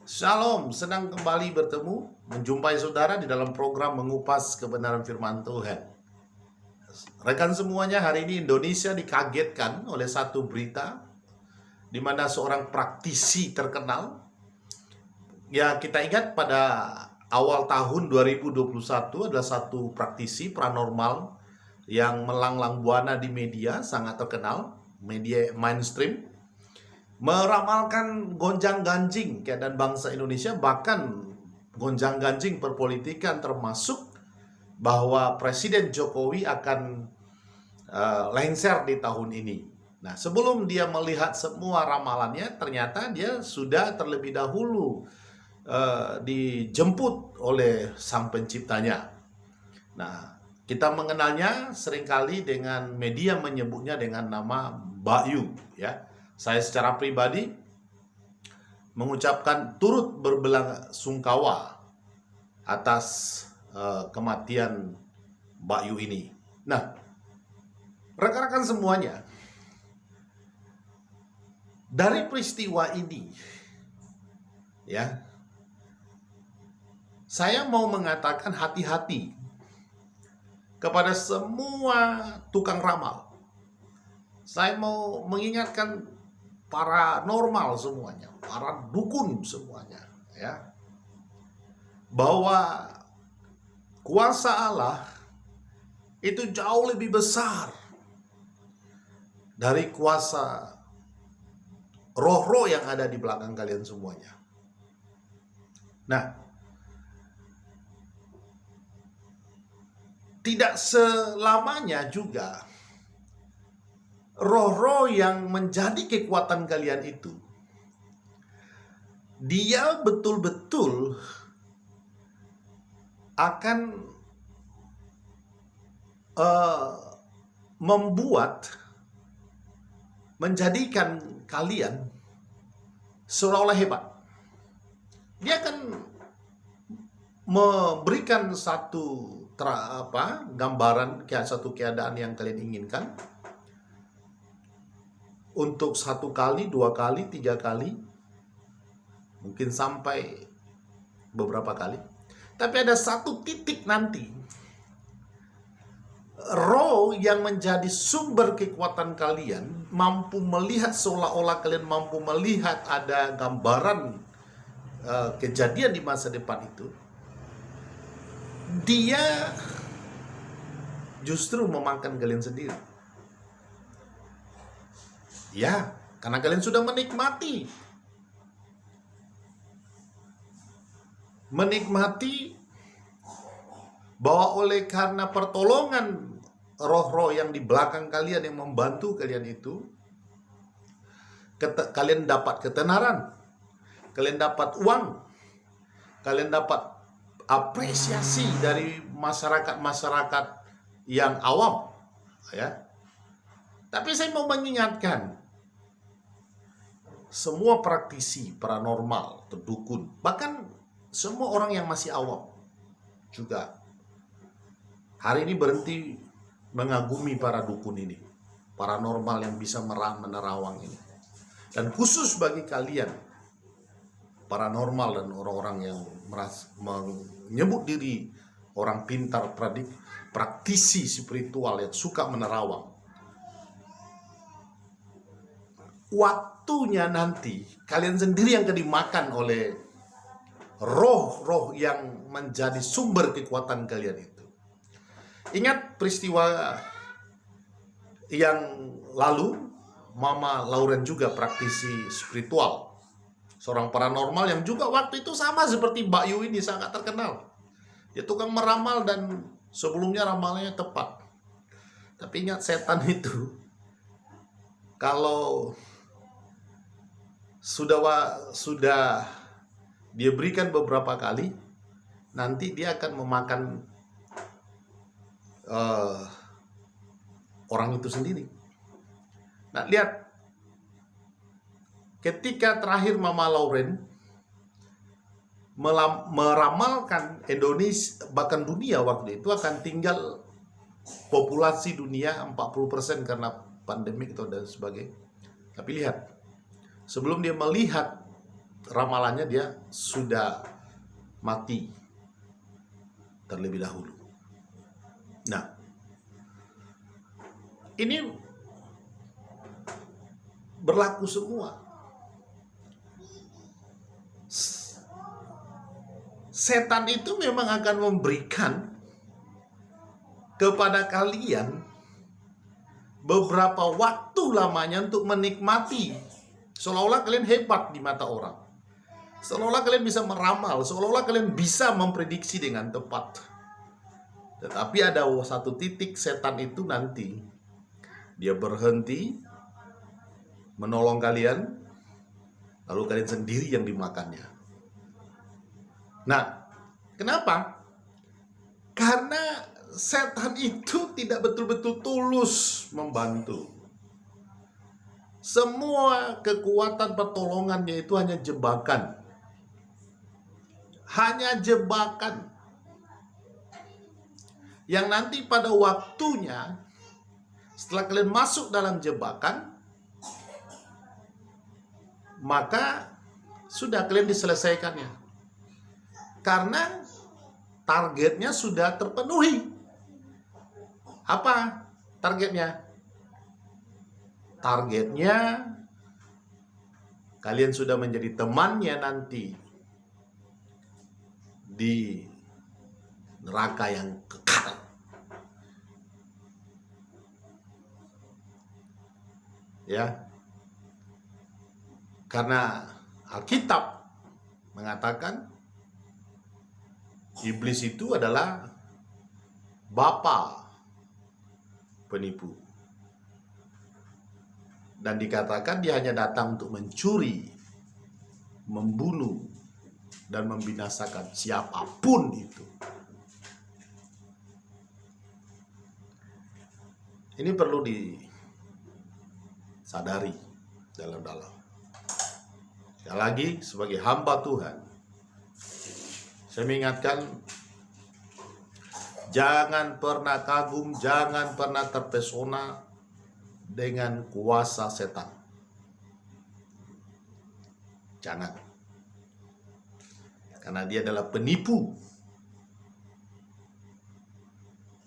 Shalom, senang kembali menjumpai saudara di dalam program mengupas kebenaran firman Tuhan. Rekan semuanya, hari ini Indonesia dikagetkan oleh satu berita di mana seorang praktisi terkenal, ya kita ingat pada awal tahun 2021 adalah satu praktisi paranormal yang melanglang buana di media, sangat terkenal, media mainstream, meramalkan gonjang-ganjing keadaan bangsa Indonesia, bahkan gonjang-ganjing perpolitikan, termasuk bahwa Presiden Jokowi akan lengser di tahun ini. Nah, sebelum dia melihat semua ramalannya, ternyata dia sudah terlebih dahulu dijemput oleh Sang Penciptanya. Nah, kita mengenalnya seringkali dengan media menyebutnya dengan nama Mbak Yu, ya. Saya secara pribadi mengucapkan turut berbelasungkawa atas kematian Mbak Yu ini. Nah, rekan-rekan semuanya, dari peristiwa ini, ya, saya mau mengatakan hati-hati kepada semua tukang ramal. Saya mau mengingatkan paranormal semuanya, para dukun semuanya, ya, bahwa kuasa Allah itu jauh lebih besar dari kuasa roh-roh yang ada di belakang kalian semuanya. Nah, tidak selamanya juga roh-roh yang menjadi kekuatan kalian itu, dia betul-betul akan menjadikan kalian seolah-olah hebat. Dia akan memberikan satu gambaran satu keadaan yang kalian inginkan untuk 1 kali, 2 kali, 3 kali, mungkin sampai beberapa kali. Tapi ada satu titik nanti, roh yang menjadi sumber kekuatan kalian mampu melihat, seolah-olah kalian mampu melihat ada gambaran kejadian di masa depan itu. Dia justru memakan kalian sendiri. Ya, karena kalian sudah menikmati bahwa oleh karena pertolongan roh-roh yang di belakang kalian yang membantu kalian itu, kalian dapat ketenaran, kalian dapat uang, kalian dapat apresiasi dari masyarakat yang awam, ya. Tapi saya mau mengingatkan semua praktisi paranormal, dukun, bahkan semua orang yang masih awam juga hari ini berhenti mengagumi para dukun ini, paranormal yang bisa menerawang ini. Dan khusus bagi kalian paranormal dan orang-orang yang menyebut diri orang pintar, praktisi spiritual yang suka menerawang, waktunya nanti kalian sendiri yang akan dimakan oleh roh-roh yang menjadi sumber kekuatan kalian itu. Ingat peristiwa yang lalu, Mama Lauren juga praktisi spiritual, seorang paranormal yang juga waktu itu sama seperti Mbak Yu ini, sangat terkenal. Dia tukang meramal dan sebelumnya ramalannya tepat. Tapi ingat, setan itu kalau sudah dia berikan beberapa kali, nanti dia akan memakan orang itu sendiri. Nah, lihat, ketika terakhir Mama Lauren meramalkan Indonesia, bahkan dunia waktu itu akan tinggal populasi dunia 40% karena pandemik dan sebagainya. Tapi lihat, sebelum dia melihat ramalannya dia sudah mati terlebih dahulu. Nah, ini berlaku semua. Setan itu memang akan memberikan kepada kalian beberapa waktu lamanya untuk menikmati, seolah-olah kalian hebat di mata orang, seolah-olah kalian bisa meramal, seolah-olah kalian bisa memprediksi dengan tepat. Tetapi ada satu titik setan itu nanti dia berhenti menolong kalian, lalu kalian sendiri yang dimakannya. Nah, kenapa? Karena setan itu tidak betul-betul tulus membantu. Semua kekuatan pertolongannya itu hanya jebakan. Hanya jebakan. Yang nanti pada waktunya, setelah kalian masuk dalam jebakan, maka sudah kalian diselesaikannya. Karena targetnya sudah terpenuhi. Apa targetnya? Targetnya kalian sudah menjadi temannya nanti di neraka yang kekal. Ya. Karena Alkitab mengatakan iblis itu adalah bapa penipu. Dan dikatakan dia hanya datang untuk mencuri, membunuh, dan membinasakan siapapun itu. Ini perlu disadari dalam-dalam. Sekali lagi, sebagai hamba Tuhan, saya mengingatkan, jangan pernah kagum, jangan pernah terpesona dengan kuasa setan. Jangan. Karena dia adalah penipu.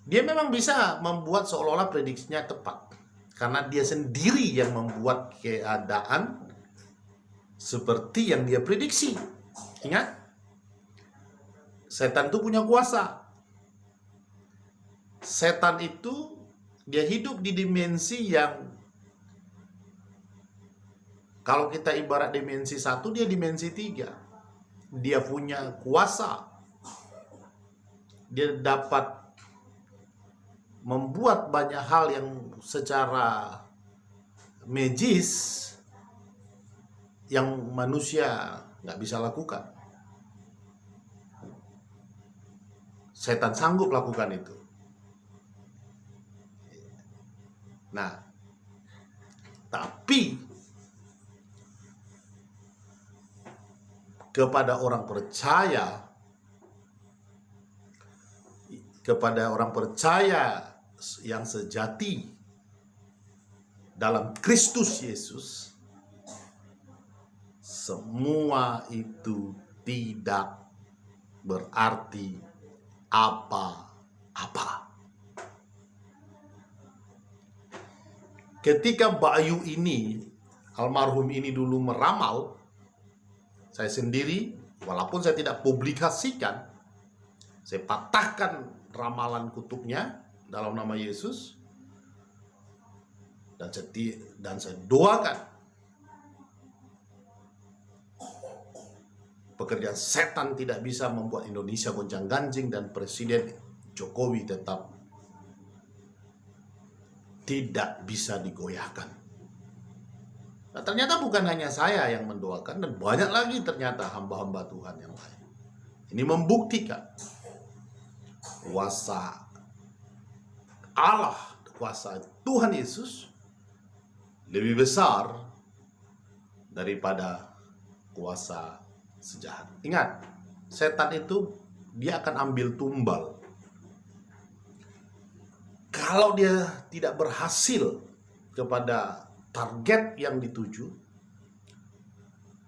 Dia memang bisa membuat seolah-olah prediksinya tepat. Karena dia sendiri yang membuat keadaan seperti yang dia prediksi. Ingat? Setan itu punya kuasa. Setan itu dia hidup di dimensi yang, kalau kita ibarat dimensi 1, dia dimensi 3. Dia punya kuasa. Dia dapat membuat banyak hal yang secara magis yang manusia nggak bisa lakukan. Setan sanggup lakukan itu. Nah, tapi kepada orang percaya yang sejati dalam Kristus Yesus, semua itu tidak berarti apa-apa. Ketika Bayu ini, almarhum ini dulu meramal, saya sendiri, walaupun saya tidak publikasikan, saya patahkan ramalan kutubnya dalam nama Yesus, dan saya doakan pekerjaan setan tidak bisa membuat Indonesia gonjang-ganjing dan Presiden Jokowi tetap tidak bisa digoyahkan. Nah, ternyata bukan hanya saya yang mendoakan, dan banyak lagi ternyata hamba-hamba Tuhan yang lain. Ini membuktikan kuasa Allah, kuasa Tuhan Yesus lebih besar daripada kuasa sejahat. Ingat, setan itu dia akan ambil tumbal. Kalau dia tidak berhasil kepada target yang dituju,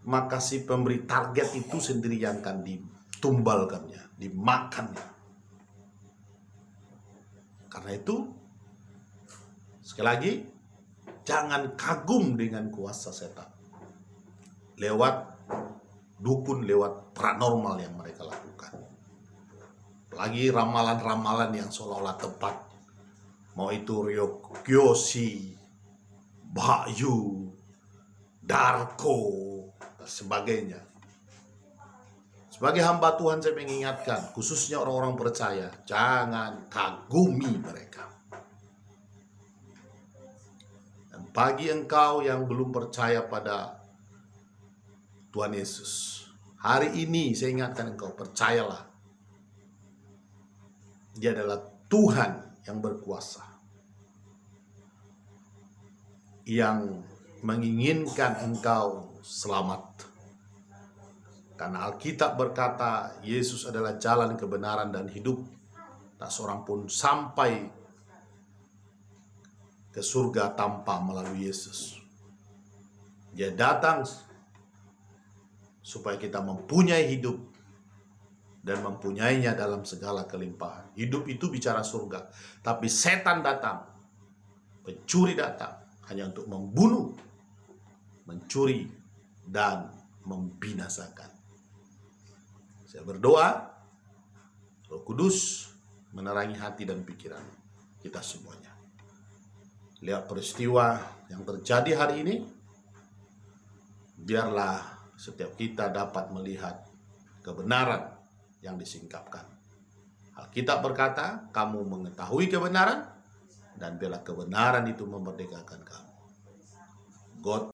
maka si pemberi target itu sendiri yang akan ditumbalkannya, dimakannya. Karena itu, sekali lagi, jangan kagum dengan kuasa setan lewat dukun, lewat paranormal yang mereka lakukan. Apalagi ramalan-ramalan yang seolah-olah tepat, mau itu Ryokyoshi, Bayu, Darko, dan sebagainya. Sebagai hamba Tuhan saya mengingatkan, khususnya orang-orang percaya, jangan kagumi mereka. Dan bagi engkau yang belum percaya pada Tuhan Yesus, hari ini saya ingatkan engkau, percayalah, Dia adalah Tuhan yang berkuasa, yang menginginkan engkau selamat. Karena Alkitab berkata, Yesus adalah jalan, kebenaran, dan hidup. Tak seorang pun sampai ke surga tanpa melalui Yesus. Dia datang supaya kita mempunyai hidup dan mempunyainya dalam segala kelimpahan. Hidup itu bicara surga. Tapi setan datang, pencuri datang, hanya untuk membunuh, mencuri, dan membinasakan. Saya berdoa, Roh Kudus menerangi hati dan pikiran kita semuanya. Lihat peristiwa yang terjadi hari ini, biarlah setiap kita dapat melihat kebenaran yang disingkapkan. Alkitab berkata, kamu mengetahui kebenaran, dan biarlah kebenaran itu memerdekakan kamu. God